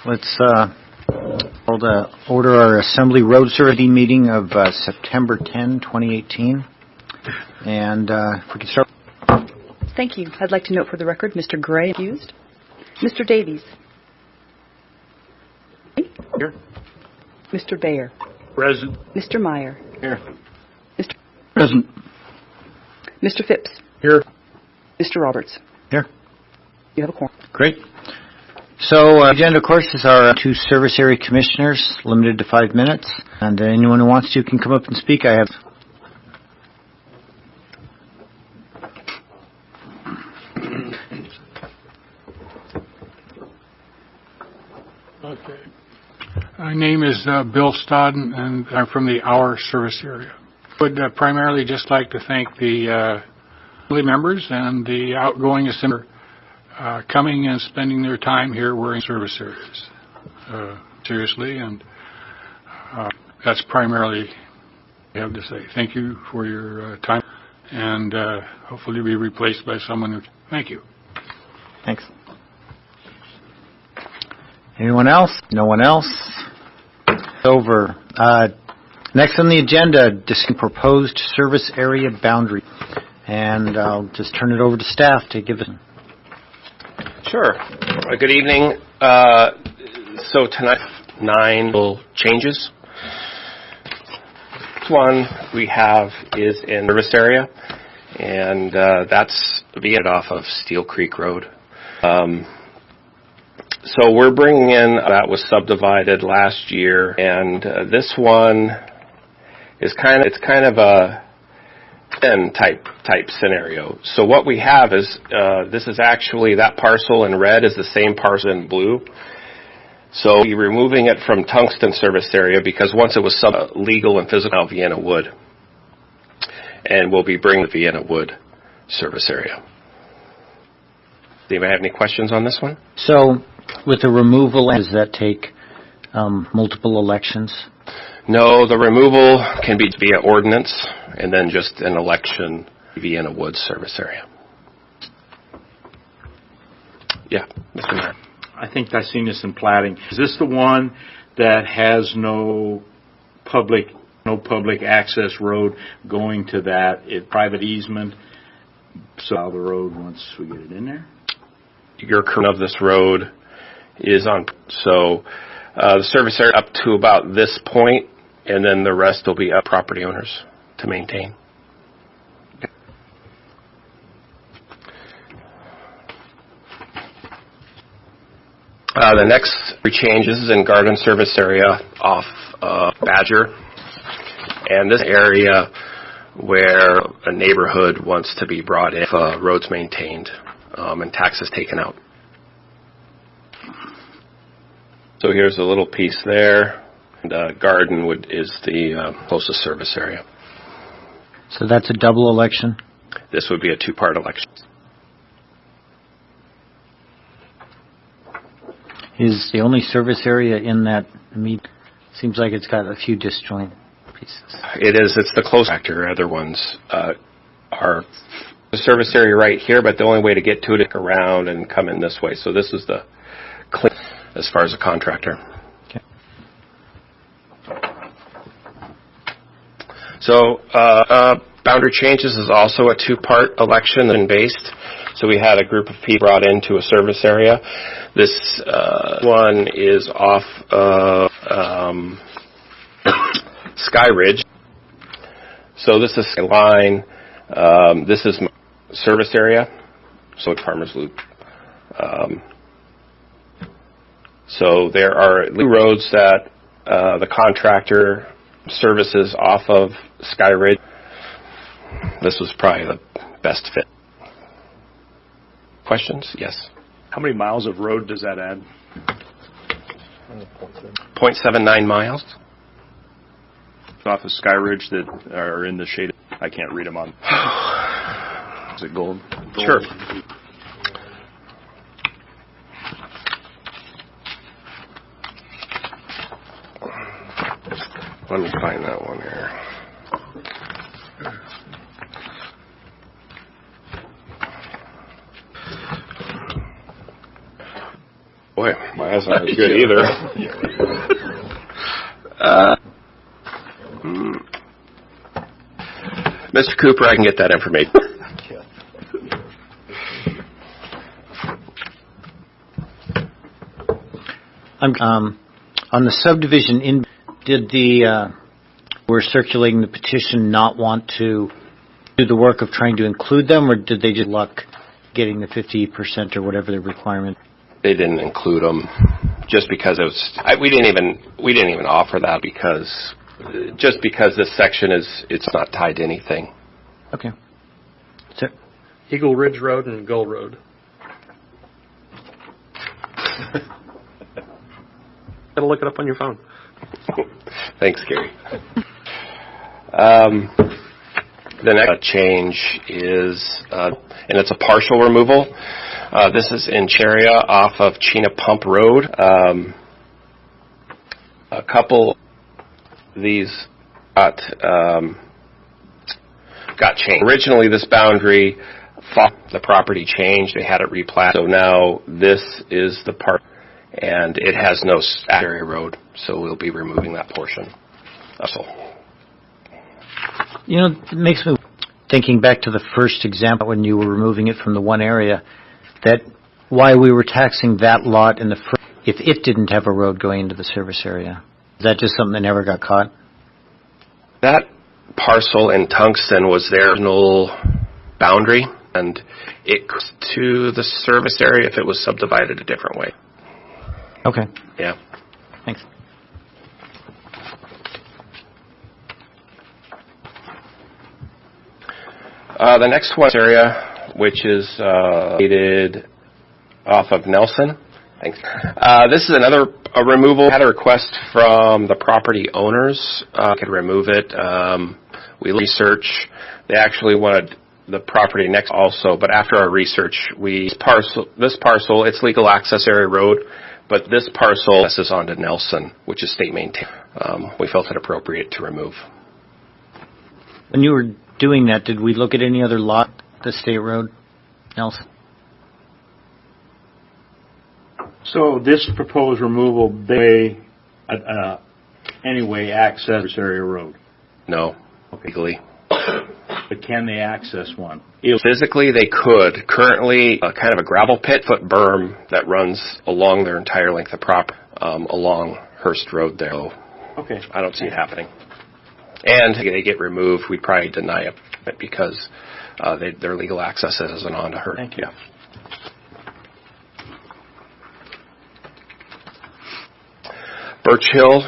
Let's order our Assembly Road Survey meeting of September 10, 2018. And if we can start. Thank you. I'd like to note for the record, Mr. Gray accused. Mr. Davies. Here. Mr. Bayer. Present. Mr. Meyer. Here. Mr. Present. Mr. Phipps. Here. Mr. Roberts. Here. You have a quorum. Great. So, agenda, of course, is our two service area commissioners, limited to 5 minutes. And anyone who wants to can come up and speak. I have. Okay. My name is Bill Stodden, and I'm from the Our service area. I would primarily just like to thank the Assembly members and the outgoing Assembly coming and spending their time here. We're in service areas. Seriously, and that's primarily what I have to say. Thank you for your time, and hopefully be replaced by someone who. Thank you. Thanks. Anyone else? No one else? Over. Next on the agenda, discussing proposed service area boundary. And I'll just turn it over to staff to give it. Sure. Good evening. So tonight, 9 little changes. This one we have is in service area, and that's being off of Steel Creek Road. So we're bringing in that was subdivided last year, and this one is kind of a thin type scenario. So what we have is this is actually that parcel in red is the same parcel in blue. So we're removing it from Tungsten service area because once it was legal and physical, Vienna Wood, and we'll be bringing the Vienna Wood service area. Do you have any questions on this one? So, with the removal, does that take multiple elections? No, the removal can be via ordinance and then just an election Vienna Woods service area. Yeah, Mr. Mayor. I think I've seen this in plating. Is this the one that has no public access road going to that private easement? So the road once we get it in there? Your current of this road is on, so the service area up to about this point, and then the rest will be up property owners to maintain. The next three changes is in garden service area off Badger, and this area where a neighborhood wants to be brought in if roads maintained and taxes taken out. So here's a little piece there, and Garden is the closest service area. So that's a double election? This would be a two-part election. Is the only service area in that seems like it's got a few disjoint pieces. It is. It's the close factor. Other ones are the service area right here, but the only way to get to it is around and come in this way. So this is the clean as far as a contractor. Okay. So boundary changes is also a two-part election and based. So we had a group of people brought into a service area. This one is off of Sky Ridge. So this is a line. This is my service area. So Farmers Loop. So there are roads that the contractor services off of Sky Ridge. This was probably the best fit. Questions? Yes. How many miles of road does that add? 0.79 miles. Off of Sky Ridge that are in the shade. I can't read them on. Is it gold? Sure. Let me find that one here. Boy, my eyes aren't as good either. Mr. Cooper, I can get that information. On the subdivision, we're circulating the petition not want to do the work of trying to include them, or did they just luck getting the 50% or whatever the requirement? They didn't include them just because it was. We didn't even offer that because this section it's not tied to anything. Okay. So, Eagle Ridge Road and Gull Road. Gotta look it up on your phone. Thanks, Gary. The next change is, and it's a partial removal. This is in Cheria off of Chena Pump Road. A couple of these got changed. Originally, this boundary, the property changed. They had it replatted. So now this is the part, and it has no area road. So we'll be removing that portion. That's all. You know, it makes me thinking back to the first example when you were removing it from the one area, that why we were taxing that lot in the first, if it didn't have a road going into the service area. Is that just something that never got caught? That parcel in Tungsten was their original boundary, and it goes to the service area if it was subdivided a different way. Okay. Yeah. Thanks. The next one area, which is located off of Nelson. Thanks. This is another removal. We had a request from the property owners. Could remove it. We researched. They actually wanted the property next also, but after our research, this parcel, it's legal access area road, but this parcel is onto Nelson, which is state maintained. We felt it appropriate to remove. When you were doing that, did we look at any other lot, the state road, Nelson? So this proposed removal, anyway, access area road. No, legally. But can they access one? Physically, they could. Currently, kind of a gravel pit foot berm that runs along their entire length of property, along Hurst Road there. Okay. I don't see it happening. And if they get removed, we'd probably deny it because their legal access isn't on to Hurst. Thank you. Yeah. Birch Hill,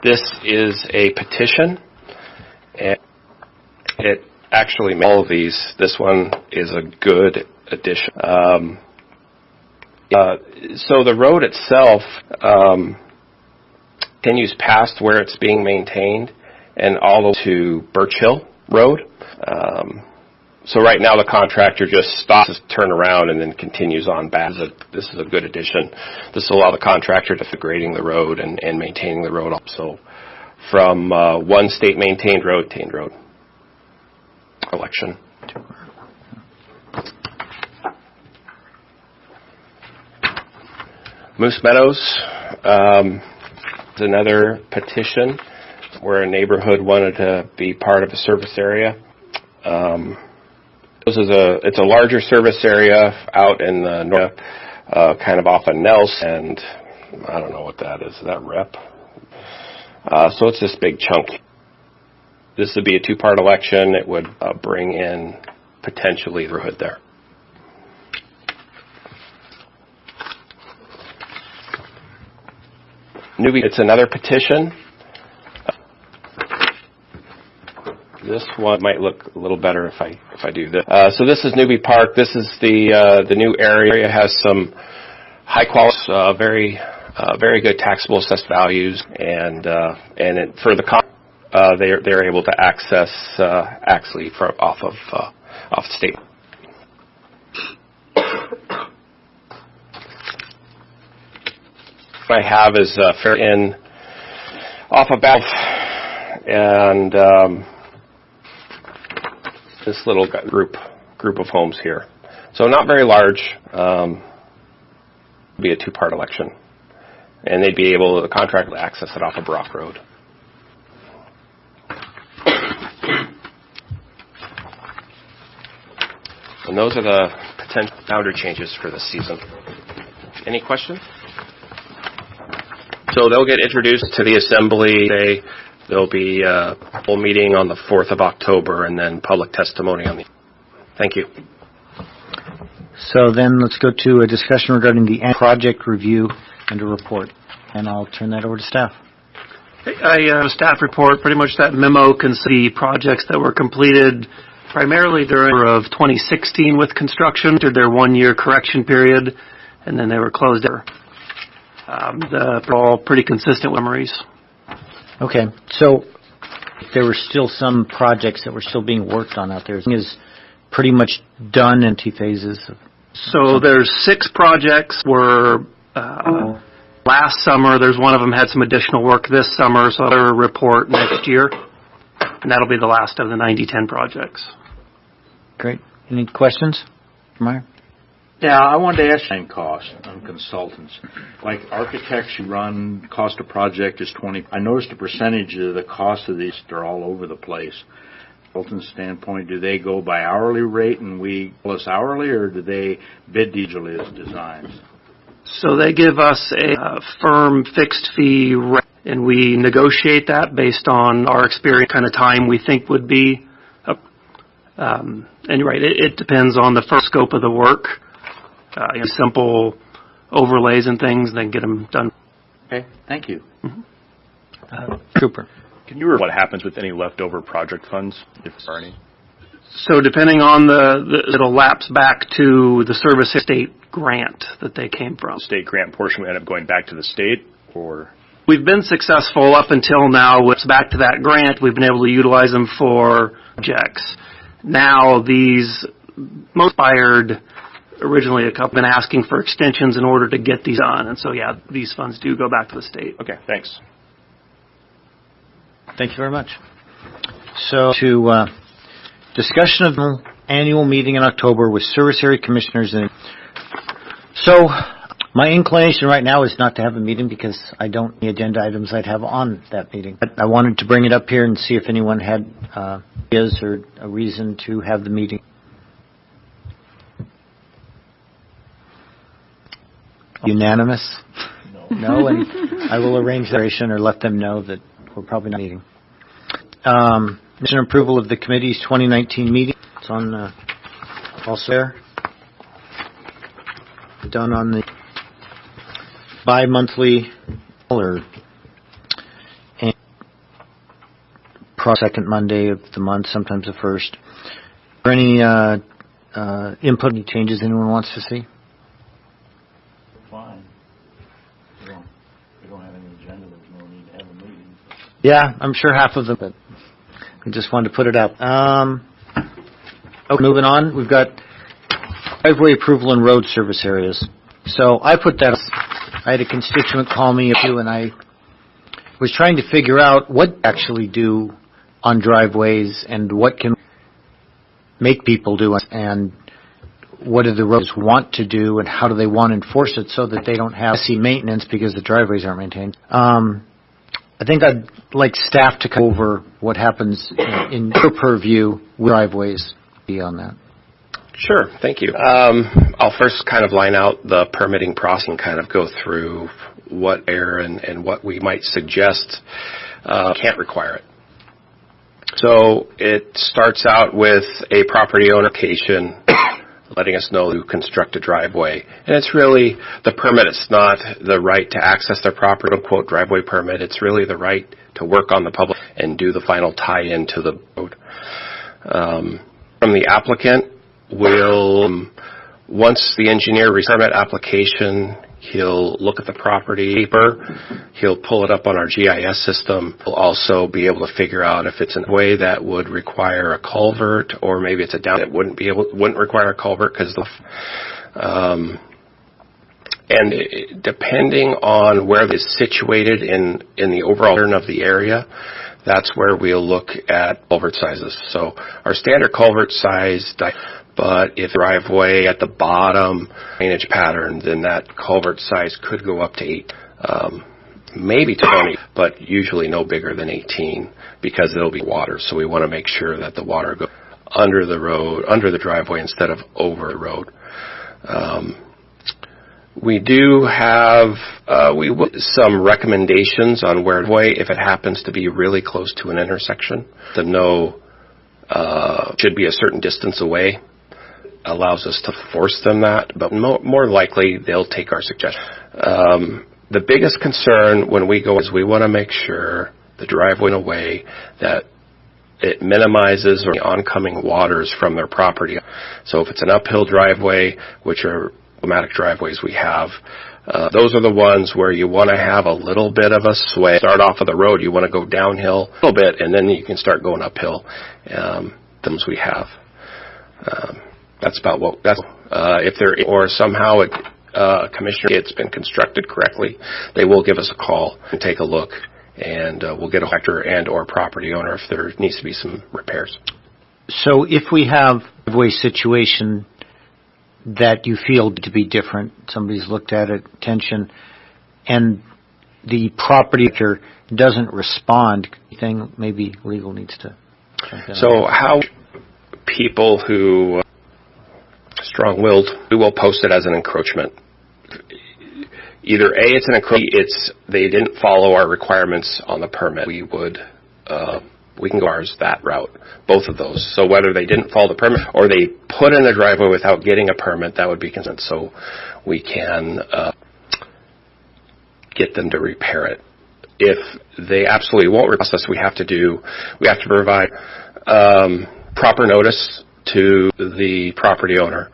this is a petition, and it actually makes all of these. This one is a good addition. So the road itself continues past where it's being maintained and all the way to Birch Hill Road. So right now the contractor just stops, turn around, and then continues on back. This is a good addition. This will allow the contractor to grading the road and maintaining the road. So from one state maintained road, election. Moose Meadows is another petition where a neighborhood wanted to be part of a service area. It's a larger service area out in the north, kind of off of Nelson, and I don't know what that is. Is that rep? So it's this big chunk. This would be a two-part election. It would bring in potentially the neighborhood there. Newbie, it's another petition. This one might look a little better if I do this. So this is Newbie Park. This is the new area. It has some high quality, very good taxable assessed values, and for the they're able to access actually from off the state. What I have is fair in off of Bath and this little group of homes here. So not very large. be a two-part election. And they'd be able, the contractor, to access it off of Brock Road. And those are the potential boundary changes for this season. Any questions? So they'll get introduced to the Assembly. There'll be a full meeting on the 4th of October and then public testimony on the... Thank you. So then let's go to a discussion regarding the project review and a report. And I'll turn that over to staff. A staff report, pretty much that memo can see projects that were completed primarily during of 2016 with construction, through their 1-year correction period, and then they were closed. They're all pretty consistent memories. Okay, so there were still some projects that were still being worked on out there. It is pretty much done in 2 phases. So there's 6 projects were last summer. There's one of them had some additional work this summer, so I'll report next year. And that'll be the last of the 90-10 projects. Great. Any questions? Meyer? Yeah, I wanted to ask you cost on consultants. Like architects you run, cost of project is 20. I noticed the percentage of the cost of these, they're all over the place. Consultant standpoint, do they go by hourly rate and we plus hourly, or do they bid digitally as designs? So they give us a firm fixed fee rate, and we negotiate that based on our experience, kind of time we think would be. And right, it depends on the first scope of the work. Simple overlays and things, then get them done. Okay, thank you. Cooper. Can you repeat what happens with any leftover project funds, if there are any? So depending on it'll lapse back to the service state grant that they came from. The state grant portion will end up going back to the state, or? We've been successful up until now. It's back to that grant. We've been able to utilize them for projects. Now these most fired originally a couple been asking for extensions in order to get these on, and so yeah, these funds do go back to the state. Okay, thanks. Thank you very much. So to discussion of the annual meeting in October with service area commissioners. So my inclination right now is not to have a meeting because I don't have the agenda items I'd have on that meeting. But I wanted to bring it up here and see if anyone had ideas or a reason to have the meeting. Unanimous? No, and I will arrange the or let them know that we're probably not meeting. Mission approval of the committee's 2019 meeting. It's on also there. Done on the bi-monthly or second Monday of the month, sometimes the first. Are any input, any changes anyone wants to see? Fine. We don't have any agenda. There's no need to have a meeting. Yeah, I'm sure half of them, but I just wanted to put it up. Okay, moving on. We've got driveway approval and road service areas. So I put that, I had a constituent call me and I was trying to figure out what actually do on driveways and what can make people do and what do the roads want to do and how do they want to enforce it so that they don't have to see maintenance because the driveways aren't maintained. I think I'd like staff to go over what happens in your purview with driveways on that. Sure, thank you. I'll first kind of line out the permitting process and kind of go through what and what we might suggest can't require it. So it starts out with a property owner application letting us know to construct a driveway. And it's really the permit. It's not the right to access their property, quote, driveway permit. It's really the right to work on the public and do the final tie-in to the road. From the applicant, once the engineer receives the permit application, he'll look at the property paper, he'll pull it up on our GIS system. He'll also be able to figure out if it's a way that would require a culvert, or maybe it's a down that wouldn't require a culvert because and depending on where it's situated in the overall pattern of the area, that's where we'll look at culvert sizes. So our standard culvert size, But if driveway at the bottom drainage pattern, then that culvert size could go up to 8, maybe 20, but usually no bigger than 18 because there'll be water. So we want to make sure that the water goes under the road, under the driveway instead of over the road. We do have some recommendations on where if it happens to be really close to an intersection. The should be a certain distance away. Allows us to force them that, but more likely they'll take our suggestion. The biggest concern when we go is we want to make sure the driveway in a way that it minimizes the oncoming waters from their property. So if it's an uphill driveway, which are automatic driveways we have, those are the ones where you want to have a little bit of a sway. Start off of the road, you want to go downhill a little bit, and then you can start going uphill. Those we have. That's about what. If there or somehow commissioner it's been constructed correctly, they will give us a call and take a look, and we'll get a contractor and or property owner if there needs to be some repairs. So if we have a driveway situation that you feel to be different, somebody's looked at it, attention, and the property owner doesn't respond, anything maybe legal needs to check that out. So how people who strong-willed, we will post it as an encroachment. Either A, it's an encroachment, they didn't follow our requirements on the permit. We can go ours that route, both of those. So whether they didn't follow the permit or they put in a driveway without getting a permit, that would be consent. So we can get them to repair it. If they absolutely won't process, we have to provide proper notice to the property owner.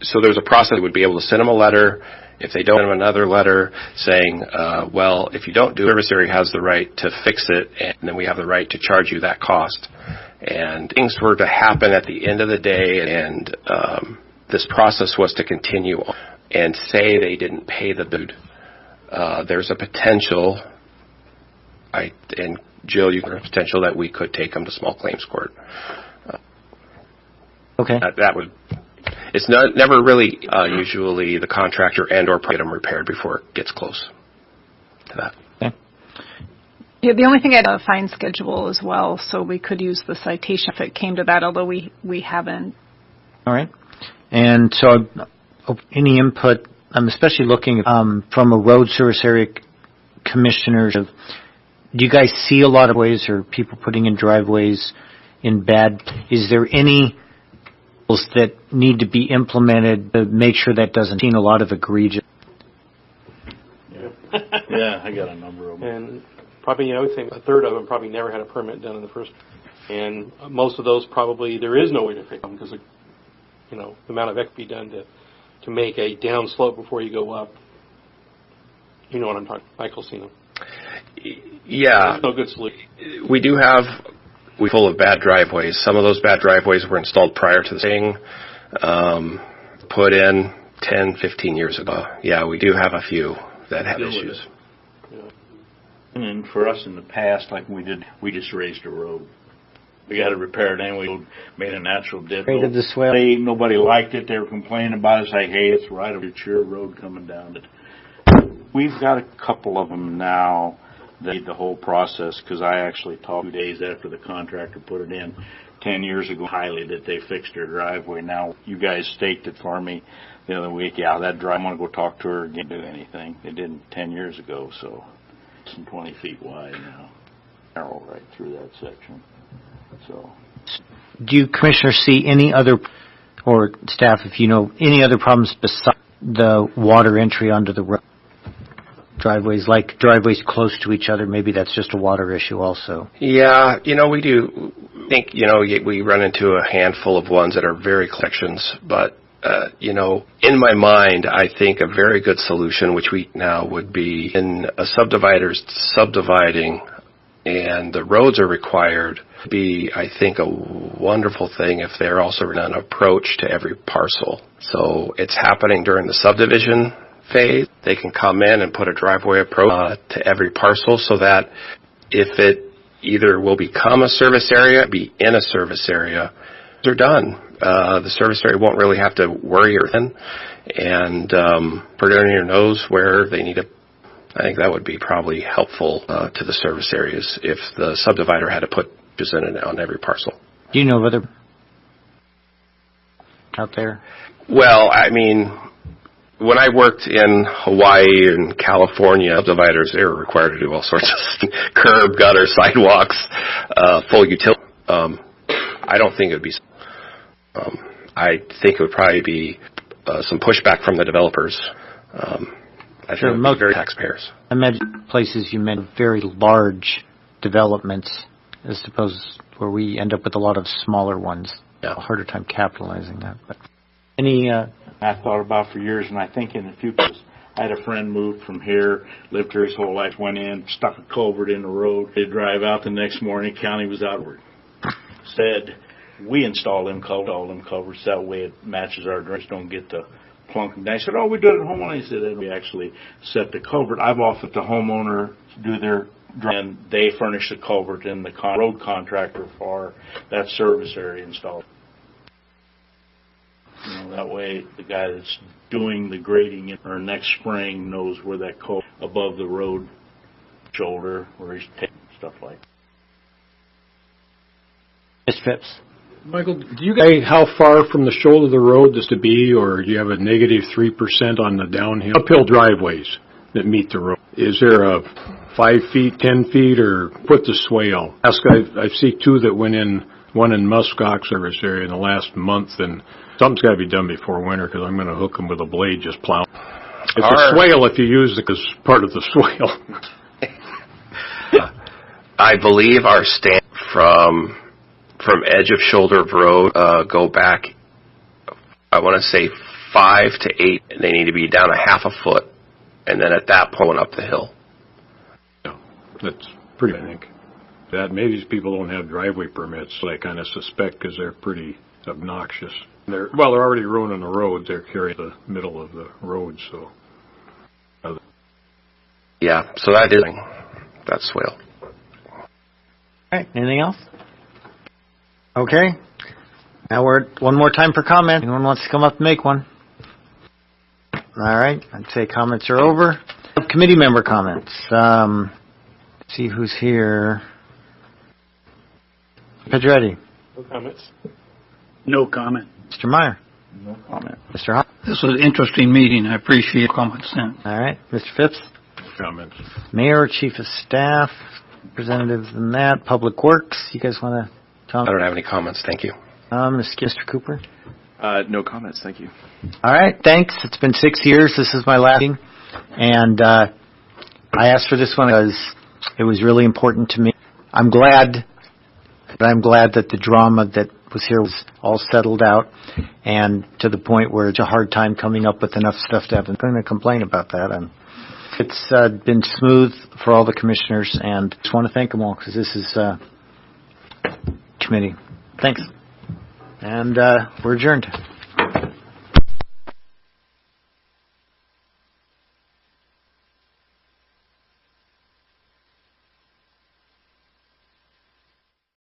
So there's a process. We would be able to send them a letter. If they don't, send them another letter saying, well, if you don't do it, the service area has the right to fix it, and then we have the right to charge you that cost. And things were to happen at the end of the day, and this process was to continue on, and say they didn't pay the dude. There's a potential, and Jill, you have a potential that we could take them to small claims court. Okay. That would. It's never really usually the contractor and or get them repaired before it gets close to that. Okay. Yeah, the only thing I'd fine schedule as well, so we could use the citation if it came to that, although we haven't. All right. And so any input, I'm especially looking from a road service area commissioners. Do you guys see a lot of ways or people putting in driveways in bad? Is there any that need to be implemented to make sure that doesn't seem a lot of egregious? Yeah, I got a number of them. And probably, I would say a third of them probably never had a permit done in the first. And most of those probably there is no way to fix them because, the amount of effort be done to make a down slope before you go up. You know what I'm talking. Michael's seen them. Yeah. There's no good solution. We're full of bad driveways. Some of those bad driveways were installed prior to the thing, put in 10, 15 years ago. Yeah, we do have a few that have issues. Yeah. And for us in the past, like we just raised a road. We got to repair it, and we made a natural dip. Created the swell. Nobody liked it. They were complaining about it. Like, hey, it's right over your road coming down. We've got a couple of them now. They did the whole process because I actually talked 2 days after the contractor put it in 10 years ago, highly that they fixed their driveway. Now, you guys staked it for me the other week. Yeah, that drive, I'm going to go talk to her again, do anything. They didn't 10 years ago, so it's 20 feet wide now. Narrow right through that section. So, do you, Commissioner, see any other, or staff, if you know, any other problems besides the water entry onto the road? Driveways, like driveways close to each other, maybe that's just a water issue also. Yeah, we do think, we run into a handful of ones that are very sections, but, in my mind, I think a very good solution, which we now would be in a subdivider's subdividing and the roads are required, be, I think, a wonderful thing if they're also an approach to every parcel. So it's happening during the subdivision phase. They can come in and put a driveway approach to every parcel so that if it either will become a service area, be in a service area, They're done. The service area won't really have to worry or then, and put it on your nose where they need to. I think that would be probably helpful to the service areas if the subdivider had to put in it on every parcel. Do you know whether out there? Well, I mean, when I worked in Hawaii and California, subdividers, they were required to do all sorts of curb, gutter, sidewalks, full utility. I don't think it would be. I think it would probably be some pushback from the developers. I think it would be very taxpayers. I imagine places you meant very large developments, as opposed where we end up with a lot of smaller ones. Yeah. A harder time capitalizing that. But any I thought about for years, and I think in the future, I had a friend moved from here, lived here his whole life, went in, stuck a culvert in the road. They drive out the next morning, county was outward. Said, we installed them culverts, that way it matches our drains, don't get the plunk. And I said, oh, we do it at home. And I said, we actually set the culvert. I've offered the homeowner to do their drain, and they furnish the culvert, and the road contractor for that service area installed. You know, that way the guy that's doing the grading or next spring knows where that culvert above the road shoulder, where he's taking stuff like that. Mr. Phipps? Michael, do you guys how far from the shoulder of the road this to be, or do you have a negative 3% on the downhill uphill driveways that meet the road? Is there a 5 feet, 10 feet, or put the swale? I see two that went in, one in Muskox service area in the last month, and something's got to be done before winter because I'm going to hook them with a blade just plow. It's a swale if you use it as part of the swale. I believe our stand from edge of shoulder of road go back, I want to say 5 to 8. And they need to be down a half a foot, and then at that point up the hill. Yeah, that's pretty, I think. That maybe these people don't have driveway permits, so I kind of suspect because they're pretty obnoxious. They're already ruining the road. They're carrying the middle of the road, so. Yeah, so that is that swale. All right, anything else? Okay. Now we're at one more time for comment. Anyone wants to come up and make one? All right. I'd say comments are over. Committee member comments. Let's see who's here. Pedretti. No comments. No comment. Mr. Meyer. No comment. Mr. Hall. This was an interesting meeting. I appreciate comments then. All right. Mr. Phipps. Comments. Mayor, Chief of Staff, representatives in that, Public Works. You guys want to talk? I don't have any comments. Thank you. Mr. Cooper. No comments. Thank you. All right. Thanks. It's been 6 years. This is my last meeting. And I asked for this one because it was really important to me. I'm glad that the drama that was here was all settled out, and to the point where it's a hard time coming up with enough stuff to have. I'm going to complain about that. It's been smooth for all the commissioners, and just want to thank them all because this is committee. Thanks. And we're adjourned.